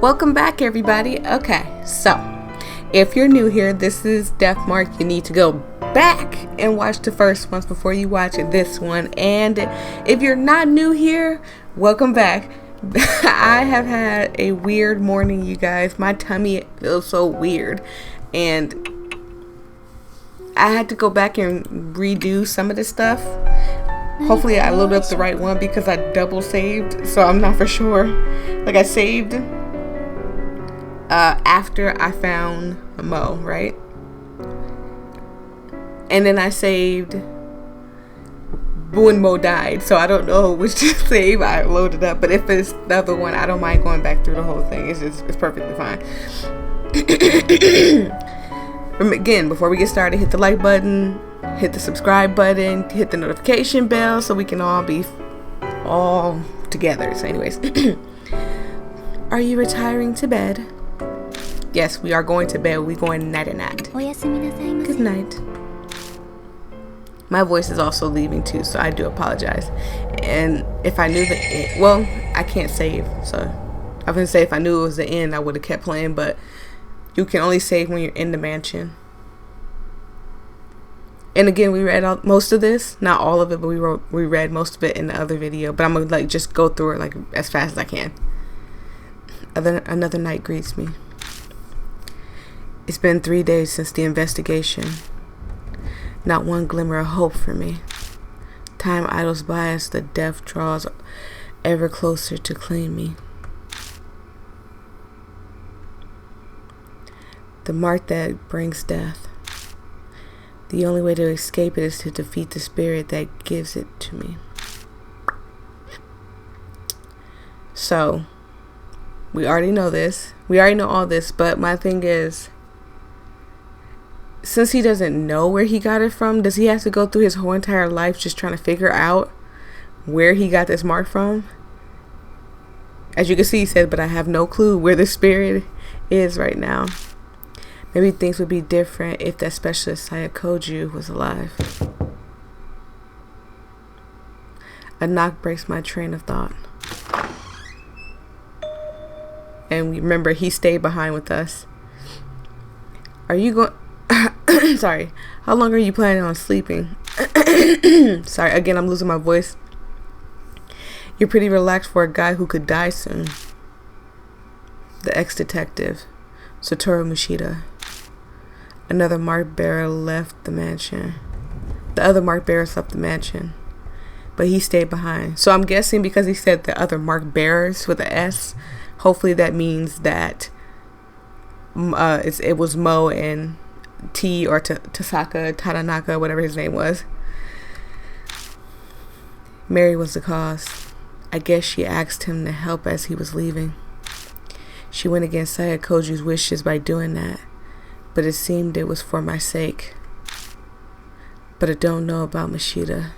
Welcome back, everybody. Okay, so if you're new here, this is Death Mark. You need to go back and watch the first ones before you watch this one. And if you're not new here, welcome back. I have had a weird morning, you guys. My tummy feels so weird, and I had to go back and redo some of this stuff. Hopefully I loaded up the right one because I double saved, so I'm not for sure. Like, I saved after I found Mo, right? And then I saved when Mo died, so I don't know which save I loaded up. But if it's the other one, I don't mind going back through the whole thing. It's perfectly fine. Again, before we get started, hit the like button, hit the subscribe button, hit the notification bell so we can all be all together. So anyways, are you retiring to bed? Yes, we are going to bed. We're going night-night. Good night. My voice is also leaving too, so I do apologize. And if I knew the end, well, I can't save. So I was gonna say if I knew it was the end, I would have kept playing. But you can only save when you're in the mansion. And again, we read most of this, not all of it, but we read most of it in the other video. But I'm gonna just go through it as fast as I can. Another night greets me. It's been 3 days since the investigation. Not one glimmer of hope for me. Time idles by as the death draws ever closer to claim me. The mark that brings death. The only way to escape it is to defeat the spirit that gives it to me. So, we already know this. We already know all this, but my thing is, since he doesn't know where he got it from, does he have to go through his whole entire life just trying to figure out where he got this mark from? As you can see, he said, but I have no clue where the spirit is right now. Maybe things would be different if that specialist Sayakoju was alive. A knock breaks my train of thought. And remember, he stayed behind with us. Are you going... Sorry. How long are you planning on sleeping? Sorry, again, I'm losing my voice. You're pretty relaxed for a guy who could die soon. The ex-detective, Satoru Mushida. Another mark bearer left the mansion. The other mark bearers left the mansion, but he stayed behind. So I'm guessing because he said the other mark bearers with an S, hopefully that means that it was Mo and T or Tasaka, Taranaka, whatever his name was. Mary was the cause. I guess she asked him to help as he was leaving. She went against Sayakoju's wishes by doing that, but it seemed it was for my sake. But I don't know about Mashida.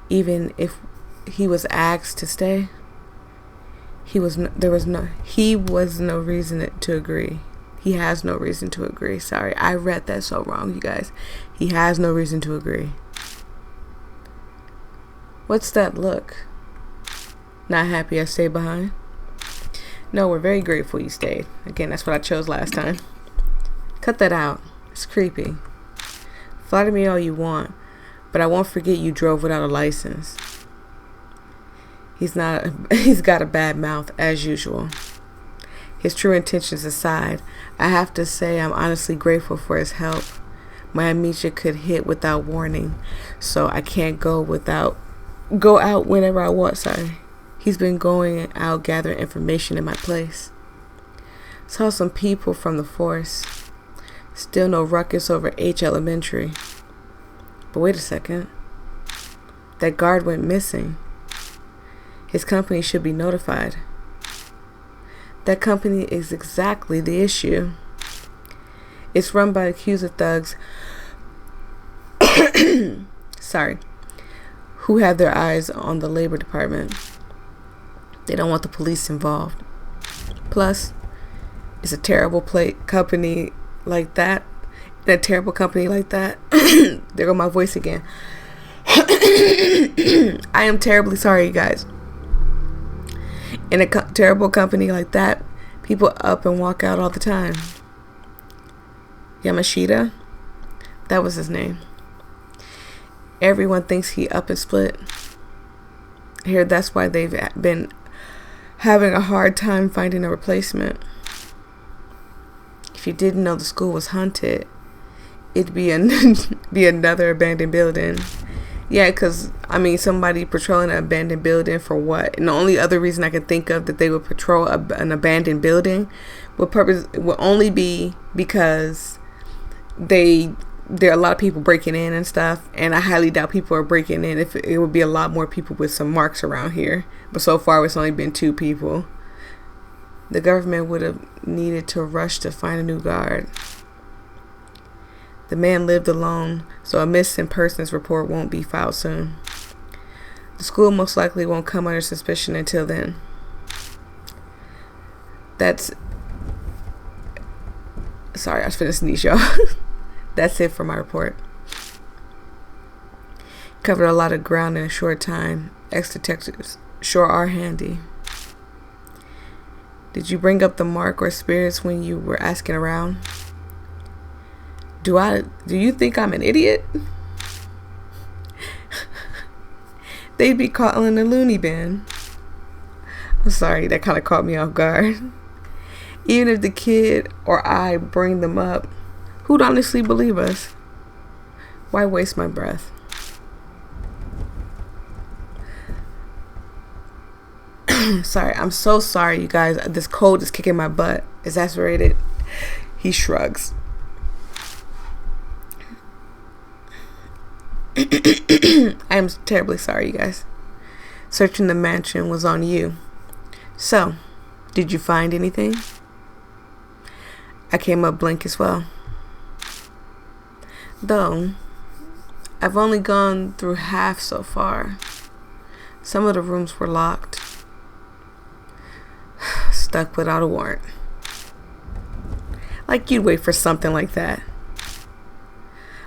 Even if he was asked to stay, he was no reason to agree. He has no reason to agree. Sorry, I read that so wrong, you guys. He has no reason to agree. What's that look? Not happy I stayed behind? No, we're very grateful you stayed. Again, that's what I chose last time. Cut that out. It's creepy. Flatter me all you want, but I won't forget you drove without a license. He's got a bad mouth, as usual. His true intentions aside, I have to say I'm honestly grateful for his help. My amnesia could hit without warning, so I can't go out whenever I want. Sorry. He's been going out gathering information in my place. Saw some people from the force. Still no ruckus over H Elementary. But wait a second. That guard went missing. His company should be notified. That company is exactly the issue. It's run by accuser thugs sorry, who have their eyes on the labor department. They don't want the police involved. Plus, it's a terrible company like that. In a terrible company like that. There go my voice again. I am terribly sorry, you guys. In a terrible company like that, people up and walk out all the time. Yamashita, that was his name. Everyone thinks he up and split. I hear that's why they've been having a hard time finding a replacement. If you didn't know the school was haunted, it'd be another abandoned building. Yeah, because, I mean, somebody patrolling an abandoned building for what? And the only other reason I can think of that they would patrol an abandoned building would only be because there are a lot of people breaking in and stuff. And I highly doubt people are breaking in. If it would be a lot more people with some marks around here. But so far, it's only been 2 people. The government would have needed to rush to find a new guard. The man lived alone, so a missing persons report won't be filed soon. The school most likely won't come under suspicion until then. Sorry, I was finna sneeze, y'all. That's it for my report. Covered a lot of ground in a short time. Ex-detectives sure are handy. Did you bring up the mark or spirits when you were asking around? Do you think I'm an idiot? They'd be calling a loony bin. I'm sorry, that kind of caught me off guard. Even if the kid or I bring them up, who'd honestly believe us? Why waste my breath? Sorry, I'm so sorry, you guys. This cold is kicking my butt. Exasperated. He shrugs. I am terribly sorry, you guys. Searching the mansion was on you. So, did you find anything? I came up blank as well. Though, I've only gone through half so far. Some of the rooms were locked. Stuck without a warrant. Like you'd wait for something like that.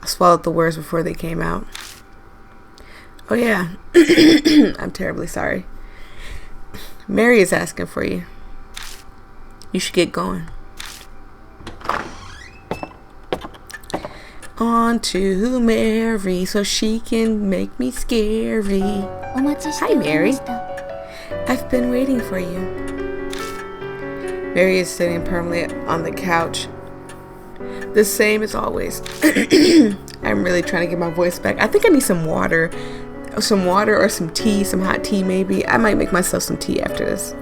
I swallowed the words before they came out. Oh yeah, I'm terribly sorry. Mary is asking for you. You should get going. On to Mary so she can make me scary. Hi Mary. I've been waiting for you. Mary is sitting permanently on the couch. The same as always. I'm really trying to get my voice back. I think I need some water. Some water or some tea, some hot tea maybe. I might make myself some tea after this.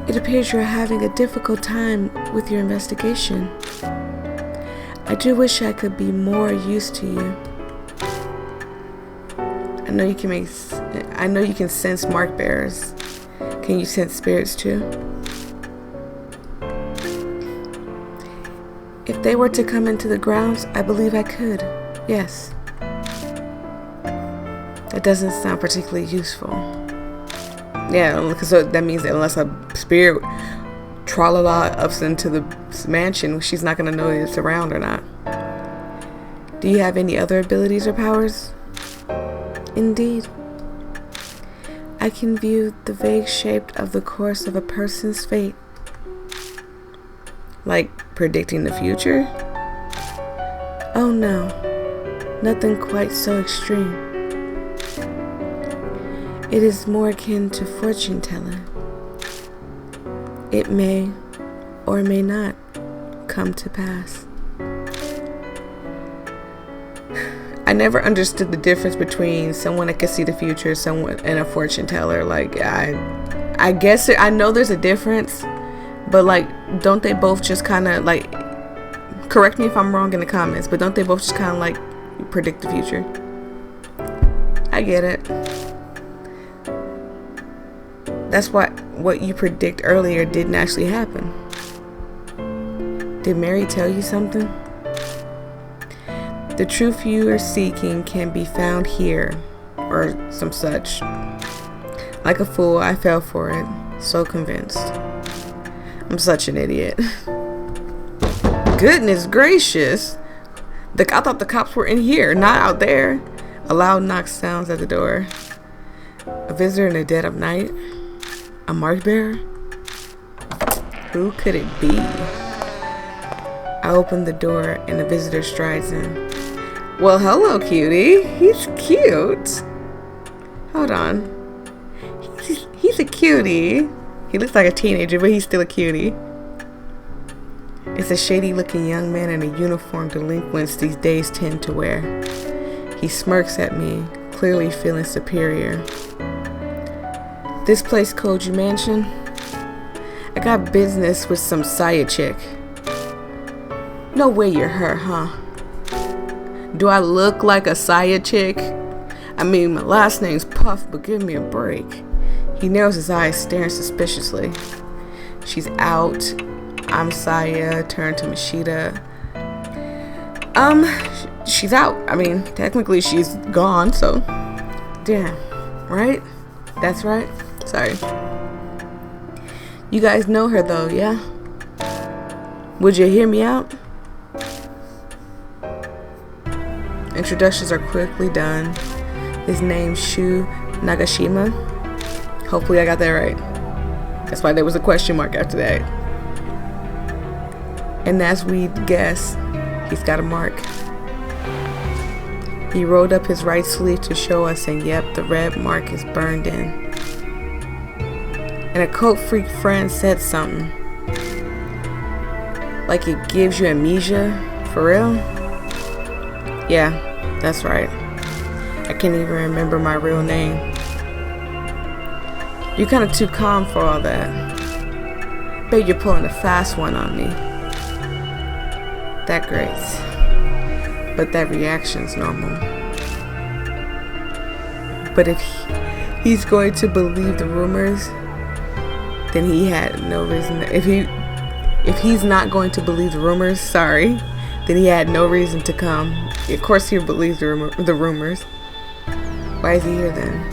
It appears you're having a difficult time with your investigation. I do wish I could be more used to you. I know you can sense mark bearers. Can you sense spirits too? If they were to come into the grounds, I believe I could. Yes. That doesn't sound particularly useful. Yeah, because that means that unless a spirit tra-la-la ups into the mansion, she's not going to know if it's around or not. Do you have any other abilities or powers? Indeed. I can view the vague shape of the course of a person's fate. Like predicting the future? Oh no, nothing quite so extreme. It is more akin to fortune telling. It may or may not come to pass. I never understood the difference between someone that can see the future and a fortune teller. Like, I guess I know there's a difference, but like, don't they both just kind of like, correct me if I'm wrong in the comments, but don't they both just kind of like predict the future? I get it. That's what you predict earlier didn't actually happen. Did Mary tell you something? The truth you are seeking can be found here, or some such. Like a fool, I fell for it, so convinced. I'm such an idiot. Goodness gracious. I thought the cops were in here, not out there. A loud knock sounds at the door. A visitor in the dead of night. A mark bearer? Who could it be? I open the door and the visitor strides in. Well, hello, cutie. He's cute. Hold on. He's a cutie. He looks like a teenager, but he's still a cutie. It's a shady-looking young man in a uniform delinquents these days tend to wear. He smirks at me, clearly feeling superior. This place Koji Mansion? I got business with some Saya chick. No way you're her, huh? Do I look like a Saya chick? I mean, my last name's Puff, but give me a break. He narrows his eyes, staring suspiciously. She's out. I'm Saya, turned to Mashita. She's out. I mean, technically she's gone, so. Damn, right? That's right. Sorry. You guys know her though, yeah? Would you hear me out? Introductions are quickly done. His name's Shu Nagashima. Hopefully I got that right. That's why there was a question mark after that. And as we'd guess, he's got a mark. He rolled up his right sleeve to show us, and yep, the red mark is burned in. And a cult freak friend said something. Like it gives you amnesia? For real? Yeah, that's right. I can't even remember my real name. You're kind of too calm for all that. Bet you're pulling a fast one on me. That grates. But that reaction's normal. But if he's going to believe the rumors, then he had no reason to, if he's not going to believe the rumors, sorry, then he had no reason to come. Of course he believes the rumors. Why is he here then?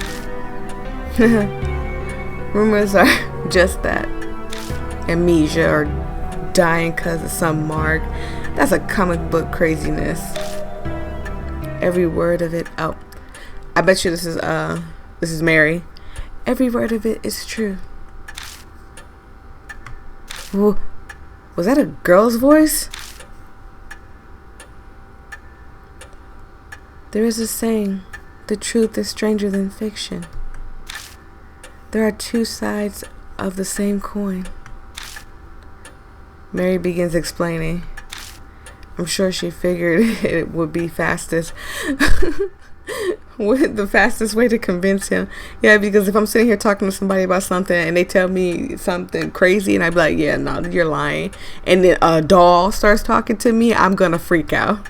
Rumors are just that. Amnesia or dying because of some mark. That's a comic book craziness. Every word of it. Oh, I bet you this is Mary. Every word of it is true. Whoa. Was that a girl's voice? There is a saying, the truth is stranger than fiction. There are two sides of the same coin. Mary begins explaining. I'm sure she figured it would be fastest. The fastest way to convince him. Yeah, because if I'm sitting here talking to somebody about something and they tell me something crazy and I'd be like, yeah, no, you're lying. And then a doll starts talking to me, I'm gonna freak out.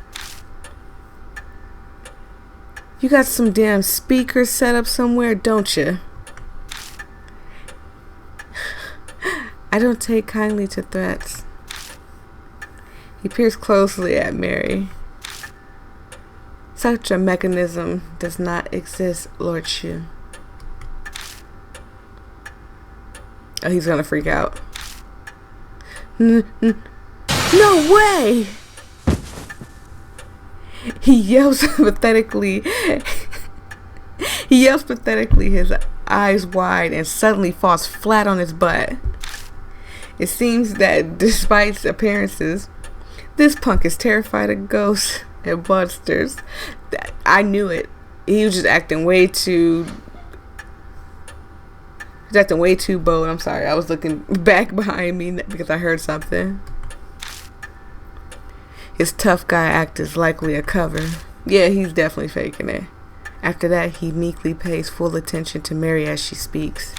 You got some damn speakers set up somewhere, don't you? I don't take kindly to threats. He peers closely at Mary. Such a mechanism does not exist, Lord Shu. Oh, he's gonna freak out. No way! He yells pathetically. His eyes wide, and suddenly falls flat on his butt. It seems that despite appearances, this punk is terrified of ghosts and monsters. I knew it. He was just acting way too bold. I'm sorry. I was looking back behind me because I heard something. His tough guy act is likely a cover. Yeah, he's definitely faking it. After that, he meekly pays full attention to Mary as she speaks.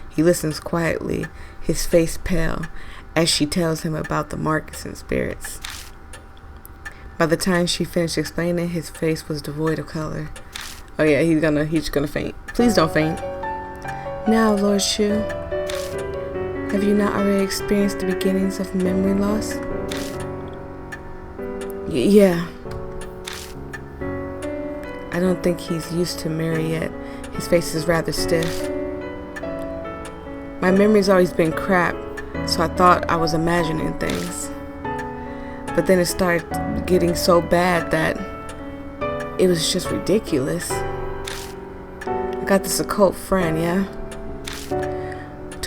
He listens quietly, his face pale, as she tells him about the markets and spirits. By the time she finished explaining, his face was devoid of color. Oh yeah, he's gonna faint. Please don't faint. Now, Lord Shu, have you not already experienced the beginnings of memory loss? Yeah. I don't think he's used to Mary yet. His face is rather stiff. My memory's always been crap, so I thought I was imagining things. But then it started getting so bad that it was just ridiculous. I got this occult friend, yeah?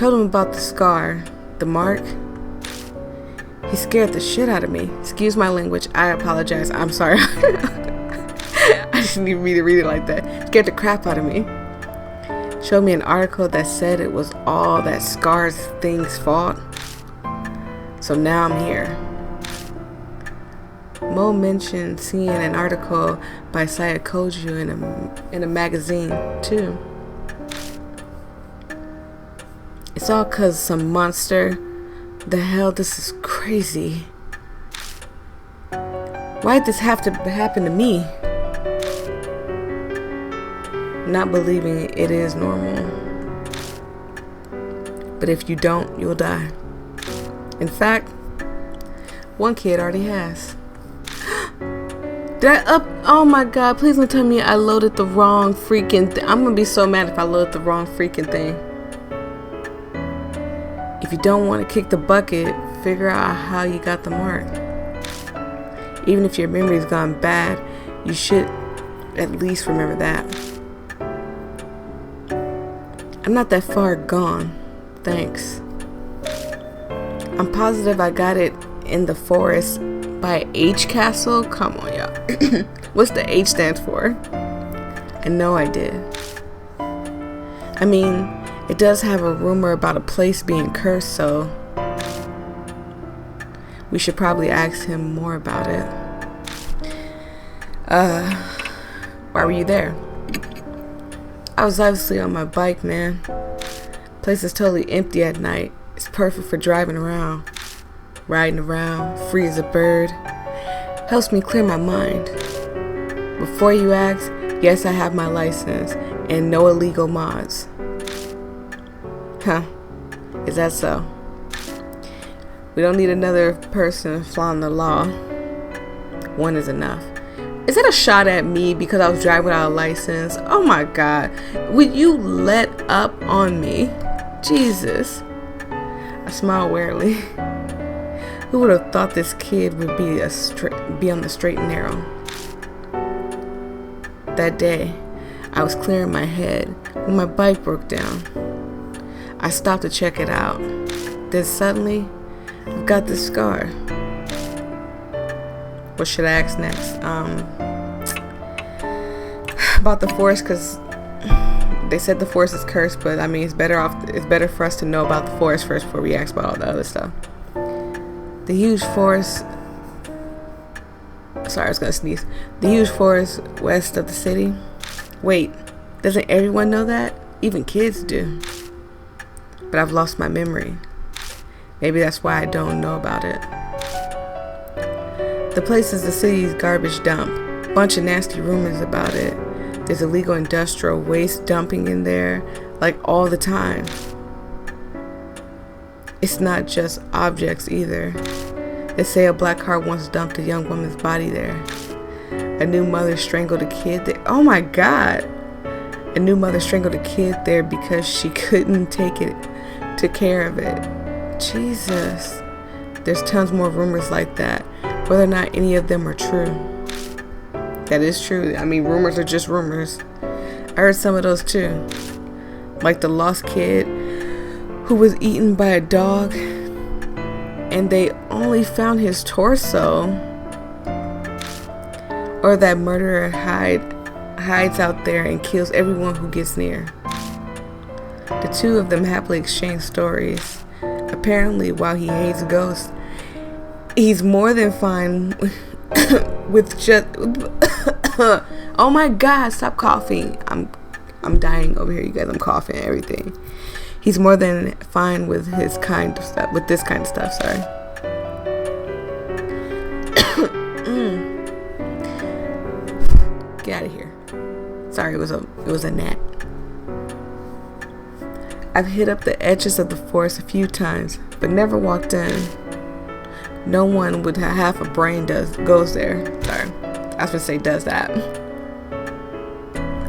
Told him about the scar, the mark. He scared the shit out of me. Excuse my language. I apologize. I'm sorry. I didn't even mean to read it like that. Scared the crap out of me. Showed me an article that said it was all that Scar's thing's fault. So now I'm here. Mo mentioned seeing an article by Saya Koju in a magazine too. It's all cause some monster. The hell, this is crazy. Why'd this have to happen to me? Not believing it is normal. But if you don't, you'll die. In fact, one kid already has. Oh my god, please don't tell me I loaded the wrong freaking thing. I'm gonna be so mad if I load the wrong freaking thing. If you don't want to kick the bucket, figure out how you got the mark. Even if your memory's gone bad, you should at least remember that. I'm not that far gone, thanks. I'm positive I got it in the forest by H Castle. Come on, y'all. What's the H stands for? I know I did. I mean, it does have a rumor about a place being cursed, so we should probably ask him more about it. Why were you there? I was obviously on my bike, man. Place is totally empty at night. It's perfect for driving around, riding around, free as a bird. Helps me clear my mind. Before you ask, yes, I have my license and no illegal mods. Huh, is that so? We don't need another person flaunting the law. One is enough. Is that a shot at me because I was driving without a license? Oh my god, would you let up on me? Jesus. I smile wearily. Who would have thought this kid would be on the straight and narrow? That day, I was clearing my head when my bike broke down. I stopped to check it out. Then suddenly, I've got this scar. What should I ask next? About the forest, because they said the forest is cursed, but I mean it's better for us to know about the forest first before we ask about all the other stuff. The huge forest. Sorry, I was gonna sneeze. The huge forest west of the city. Wait, doesn't everyone know that? Even kids do. But I've lost my memory. Maybe that's why I don't know about it. The place is the city's garbage dump. Bunch of nasty rumors about it. There's illegal industrial waste dumping in there, like all the time. It's not just objects either. They say a black car once dumped a young woman's body there. A new mother strangled a kid there. Oh my god! A new mother strangled a kid there because she couldn't take care of it. Jesus. There's tons more rumors like that, whether or not any of them are true. That is true. I mean, rumors are just rumors. I heard some of those too. Like the lost kid who was eaten by a dog and they only found his torso. Or that murderer hides out there and kills everyone who gets near. The two of them happily exchange stories. Apparently, while he hates ghosts, he's more than fine with just... Oh my god, stop coughing. I'm dying over here, you guys. I'm coughing and everything. He's more than fine with his kind of stuff, with this kind of stuff, sorry. Get out of here. Sorry, it was a gnat. I've hit up the edges of the forest a few times, but never walked in. No one with half a brain goes there. Sorry, I was gonna say does that.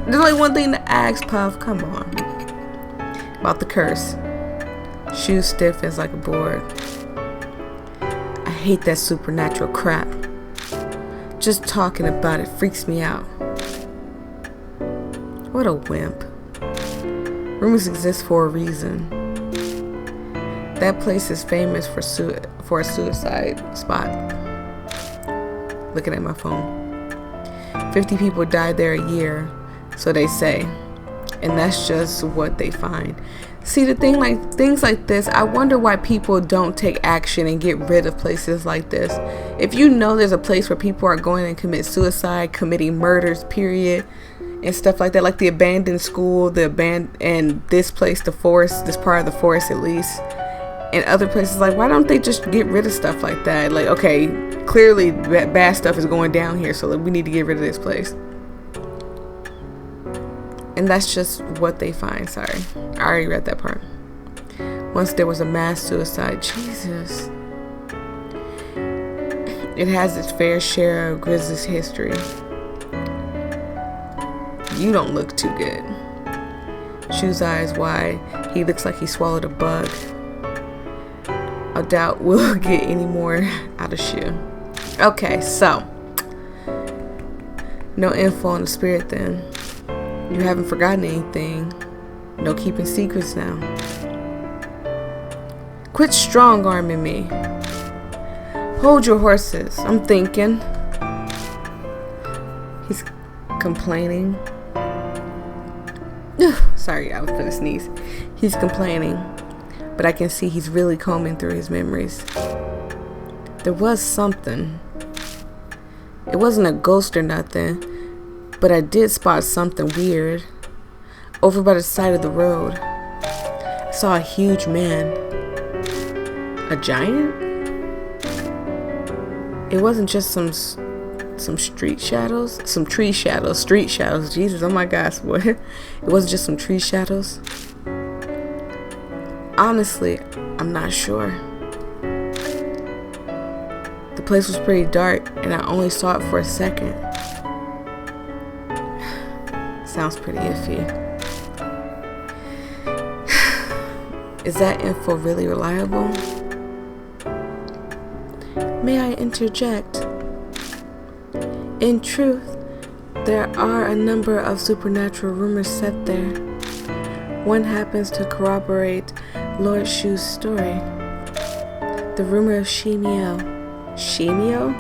There's only one thing to ask, Puff. Come on. About the curse. Shoes stiff as like a board. I hate that supernatural crap. Just talking about it freaks me out. What a wimp. Rumors exist for a reason. That place is famous for a suicide spot. Looking at my phone. 50 people die there a year, so they say. And that's just what they find. See, the thing, like things like this, I wonder why people don't take action and get rid of places like this. If you know there's a place where people are going and commit suicide, committing murders, period, and stuff like that, like the abandoned school, and this place, the forest, this part of the forest at least, and other places, like, why don't they just get rid of stuff like that? Like, okay, clearly bad stuff is going down here, so we need to get rid of this place. And that's just what they find. Sorry, I already read that part. Once there was a mass suicide. Jesus. It has its fair share of Grizzly's history. You don't look too good. Shu's eyes wide. He looks like he swallowed a bug. I doubt we'll get any more out of Shu. Okay, so no info on the spirit then. You haven't forgotten anything. No keeping secrets now. Quit strong-arming me. Hold your horses. I'm thinking. He's complaining. Sorry, I was gonna sneeze. He's complaining, but I can see he's really combing through his memories. There was something. It wasn't a ghost or nothing, but I did spot something weird. Over by the side of the road, I saw a huge man. A giant? It wasn't just some street shadows, some tree shadows, street shadows. Jesus, oh my gosh, what? It wasn't just some tree shadows. Honestly, I'm not sure. The place was pretty dark, and I only saw it for a second. Sounds pretty iffy. Is that info really reliable? May I interject? In truth, there are a number of supernatural rumors set there. One happens to corroborate Lord Shu's story. The rumor of Shimi-o. Shimi-o?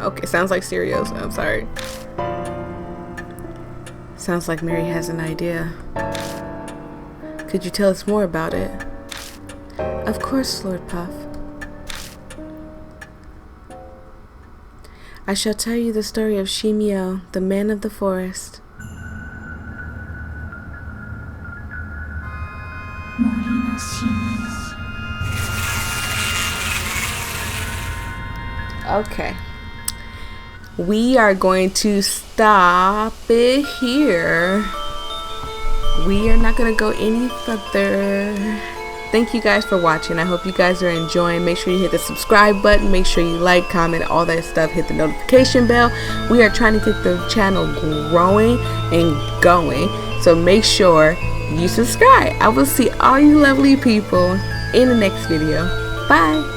Okay, sounds like cereals. I'm sorry. Sounds like Mary has an idea. Could you tell us more about it? Of course, Lord Puff. I shall tell you the story of Shimi-o, the man of the forest. Okay. We are going to stop it here. We are not going to go any further. Thank you guys for watching. I hope you guys are enjoying. Make sure you hit the subscribe button. Make sure you like, comment, all that stuff. Hit the notification bell. We are trying to get the channel growing and going. So make sure you subscribe. I will see all you lovely people in the next video. Bye.